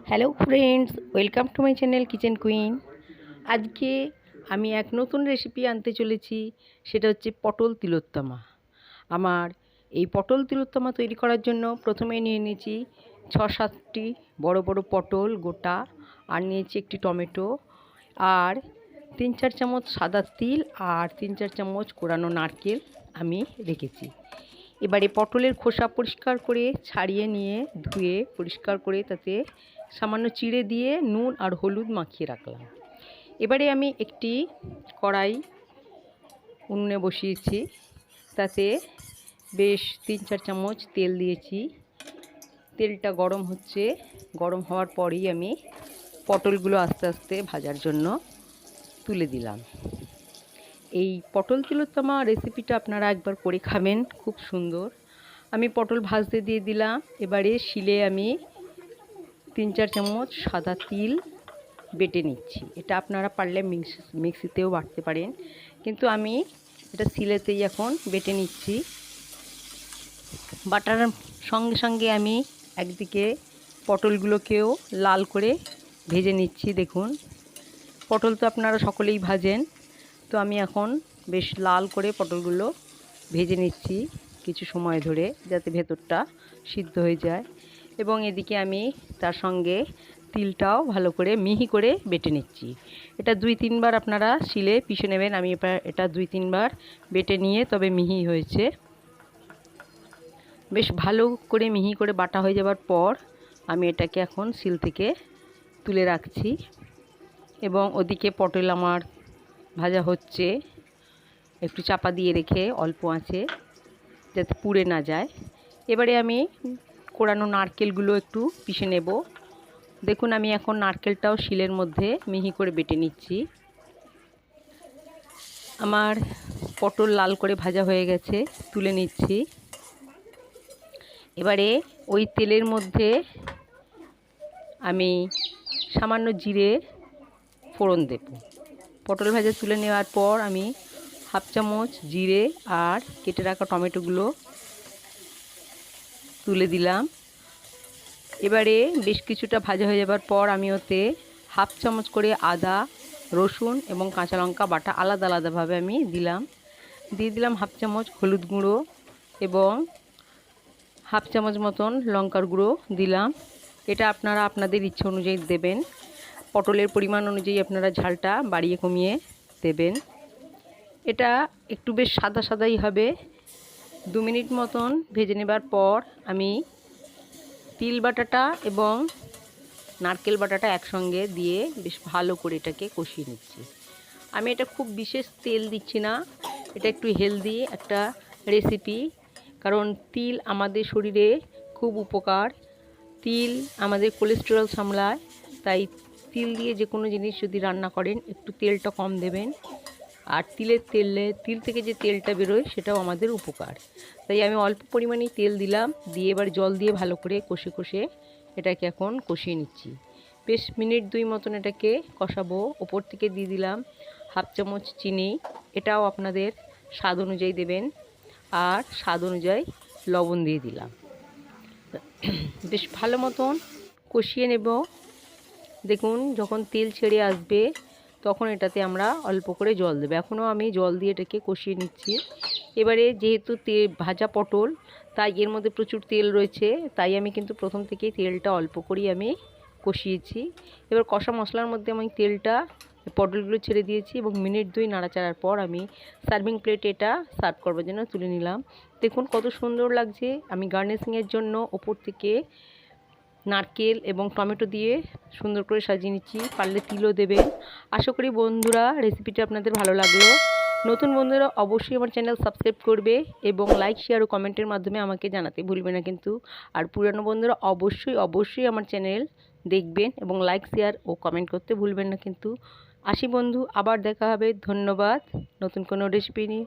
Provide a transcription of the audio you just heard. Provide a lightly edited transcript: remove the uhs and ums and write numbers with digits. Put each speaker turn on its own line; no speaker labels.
Hello friends, welcome to my channel kitchen queen. আজকে আমি এক নতুন রেসিপি আনতে চলেছি, সেটা হচ্ছে পটল তিলোত্তমা। আমার এই পটল তিলোত্তমা তৈরি করার জন্য প্রথমে নিয়ে নিয়েছি 6-7টি বড় বড় পটল গোটা, আর নিয়েছি একটি টমেটো, আর 3-4 চামচ সাদা তিল, আর 3-4 চামচ কোরানো নারকেল আমি রেখেছি। এবারে পটলের খোসা পরিষ্কার করে ছাড়িয়ে নিয়ে ধুয়ে পরিষ্কার করে তাতে সামান্য চিড়ে দিয়ে নুন আর হলুদ মাখিয়ে রাখলাম। এবারে আমি একটি কড়াই উনুনে বসিয়েছি, তাতে বেশ 3-4 চামচ তেল দিয়েছি। তেলটা গরম হচ্ছে, গরম হওয়ার পরেই আমি পটলগুলো আস্তে আস্তে ভাজার জন্য তুলে দিলাম। এই পটল তিলোত্তমা রেসিপিটা আপনারা একবার করে খাবেন, খুব সুন্দর। আমি পটল ভাজতে দিয়ে দিলাম। এবারে শিলে আমি 3-4 চামচ সাদা তিল বেটে নিচ্ছি। এটা আপনারা পারলে মিক্সিতেও বাটতে পারেন, কিন্তু আমি এটা শিলেতেই এখন বেটে নিচ্ছি। বাটার সঙ্গে সঙ্গে আমি একদিকে পটলগুলোকেও লাল করে ভেজে নিচ্ছি। দেখুন, পটল তো আপনারা সকলেই ভাজেন, তো আমি এখন বেশ লাল করে পটলগুলো ভেজে নিচ্ছি কিছু সময় ধরে, যাতে ভেতরটা সিদ্ধ হয়ে যায়। এবং এদিকে আমি তার সঙ্গে তিলটাও ভালো করে মিহি করে বেটে নিচ্ছি। এটা 2-3 বার আপনারা শিলে পিষে নেবেন। আমি এটা 2-3 বার বেটে নিয়ে তবে মিহি হয়েছে। বেশ ভালো করে মিহি করে বাটা হয়ে যাবার পর আমি এটাকে এখন শিল থেকে তুলে রাখছি। এবং ওদিকে পটল আমার ভাজা হচ্ছে, একটু চাপা দিয়ে রেখে অল্প আঁচে, যাতে পুড়ে না যায়। এবারে আমি কোরানো নারকেলগুলো একটু পিষে নেব। দেখুন, আমি এখন নারকেলটাও শিলের মধ্যে মিহি করে বেটে নিচ্ছি। আমার পটল লাল করে ভাজা হয়ে গেছে, তুলে নিচ্ছি। এবারে ওই তেলের মধ্যে আমি সামান্য জিরে ফোড়ন দেব। পটল ভাজা তুলে নেওয়ার পর আমি 1/2 চামচ জিরে আর কেটে রাখা টমেটোগুলো তুলে দিলাম। এবারে বেশ কিছুটা ভাজা হয়ে যাবার পর আমি ওতে 1/2 চামচ করে আদা, রসুন এবং কাঁচা লঙ্কা বাটা আলাদা আলাদাভাবে আমি দিয়ে দিলাম 1/2 চামচ হলুদ গুঁড়ো এবং 1/2 চামচ মতন লঙ্কার গুঁড়ো দিলাম। এটা আপনারা আপনাদের ইচ্ছে অনুযায়ী দেবেন। পটলের পরিমাণ অনুযায়ী আপনারা ঝালটা বাড়িয়ে কমিয়ে দেবেন। এটা একটু বেশ সাদা সাদাই হবে। 2 মিনিট মতন ভেজে নেবার পর আমি তিল বাটাটা এবং নারকেল বাটাটা একসঙ্গে দিয়ে বেশ ভালো করে এটাকে কষিয়ে নিচ্ছি। আমি এটা খুব বিশেষ তেল দিচ্ছি না, এটা একটু হেলদি একটা রেসিপি, কারণ তিল আমাদের শরীরে খুব উপকার। তিল আমাদের কোলেস্টেরল সামলায়, তাই তিল দিয়ে যে কোনো জিনিস যদি রান্না করেন একটু তেলটা কম দেবেন। আর তিল থেকে যে তেলটা বেরোয় সেটাও আমাদের উপকার। তাই আমি অল্প পরিমাণেই তেল দিলাম, দিয়ে এবার জল দিয়ে ভালো করে কষে কষে এটাকে এখন কষিয়ে নিচ্ছি। বেশ মিনিট 2 মতন এটাকে কষাবো। ওপর থেকে দিয়ে দিলাম 1/2 চামচ চিনি, এটাও আপনাদের স্বাদ অনুযায়ী দেবেন, আর স্বাদ অনুযায়ী লবণ দিয়ে দিলাম। বেশ ভালো মতন কষিয়ে নেব। দেখুন, যখন তেল ছেড়ে আসবে তখন এটাতে আমরা অল্প করে জল দেবো। এখনও আমি জল দিয়ে এটাকে কষিয়ে নিচ্ছি। এবারে যেহেতু ভাজা পটল, তাই এর মধ্যে প্রচুর তেল রয়েছে, তাই আমি কিন্তু প্রথম থেকেই তেলটা অল্প করেই আমি কষিয়েছি। এবার কষা মশলার মধ্যে আমি তেলটা পটলগুলো ছেড়ে দিয়েছি এবং মিনিট 2 নাড়াচাড়ার পর আমি সার্ভিং প্লেটে এটা সার্ভ করবার জন্য তুলে নিলাম। দেখুন কত সুন্দর লাগছে। আমি গার্নিশিংয়ের জন্য ওপর থেকে নারকেল এবং টমেটো দিয়ে সুন্দর করে সাজিয়ে নিচ্ছি। পারলে তিলও দেবেন। আশা করি বন্ধুরা রেসিপিটা আপনাদের ভালো লাগলো। নতুন বন্ধুরা অবশ্যই আমার চ্যানেল সাবস্ক্রাইব করবে এবং লাইক, শেয়ার ও কমেন্টের মাধ্যমে আমাকে জানাতে ভুলবে না কিন্তু। আর পুরানো বন্ধুরা অবশ্যই আমার চ্যানেল দেখবেন এবং লাইক, শেয়ার ও কমেন্ট করতে ভুলবেন না কিন্তু। আসি বন্ধু, আবার দেখা হবে। ধন্যবাদ নতুন কোনো রেসিপি নিয়ে।